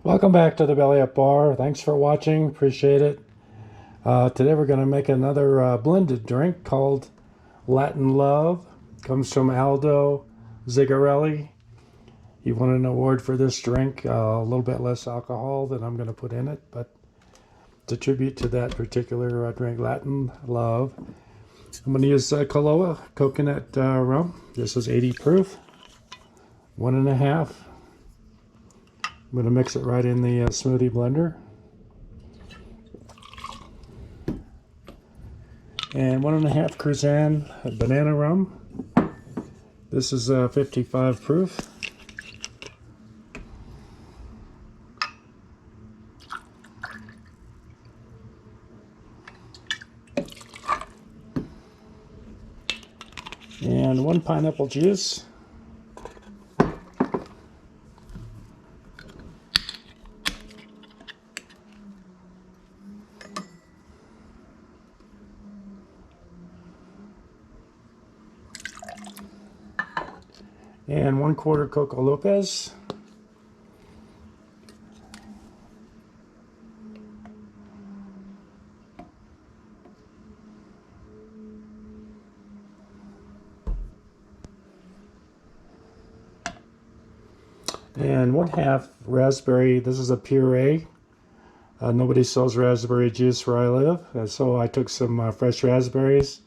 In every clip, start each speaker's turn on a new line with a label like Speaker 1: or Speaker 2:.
Speaker 1: Welcome back to the Belly Up Bar. Thanks for watching. Appreciate it. Today we're going to make another blended drink called Latin Love. Comes from Aldo Zegarelli. He won an award for this drink. A little bit less alcohol than I'm going to put in it, but it's a tribute to that particular drink, Latin Love. I'm going to use Koloa coconut rum. This is 80 proof. 1.5. I'm going to mix it right in the smoothie blender. And 1.5 Cruzan banana rum. This is 55 proof. And 1 pineapple juice. And 1/4 Coco Lopez. And 1/2 raspberry. This is a puree. Nobody sells raspberry juice where I live, and so I took some fresh raspberries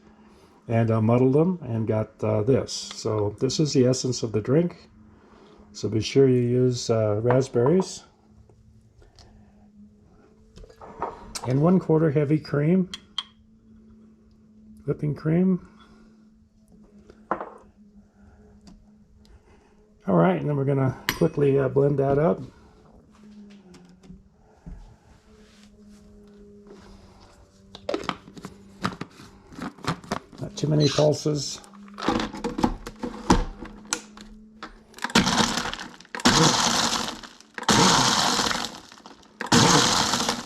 Speaker 1: and muddled them and got this. So this is the essence of the drink. So be sure you use raspberries. And 1/4 heavy cream, whipping cream. All right, and then we're gonna quickly blend that up. Not too many pulses.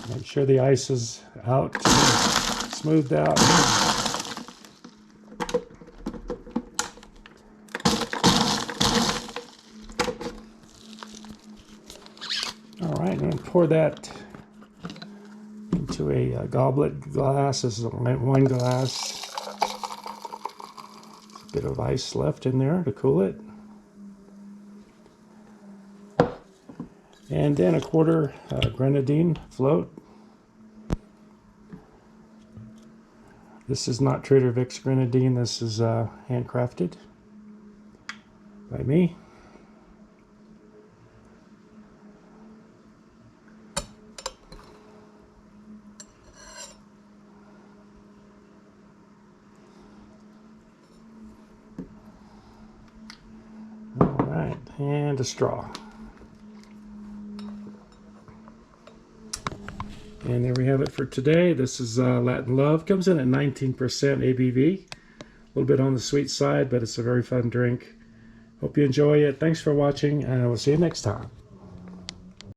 Speaker 1: Make sure the ice is out, smoothed out. All right, I'm going to pour that into a goblet glass. This is a wine glass. A bit of ice left in there to cool it. And then 1/4 grenadine float. This is not Trader Vic's grenadine. This is handcrafted by me. All right, and a straw. And there we have it for today. This is Latin Love. Comes in at 19% ABV. A little bit on the sweet side, but it's a very fun drink. Hope you enjoy it. Thanks for watching, and we'll see you next time.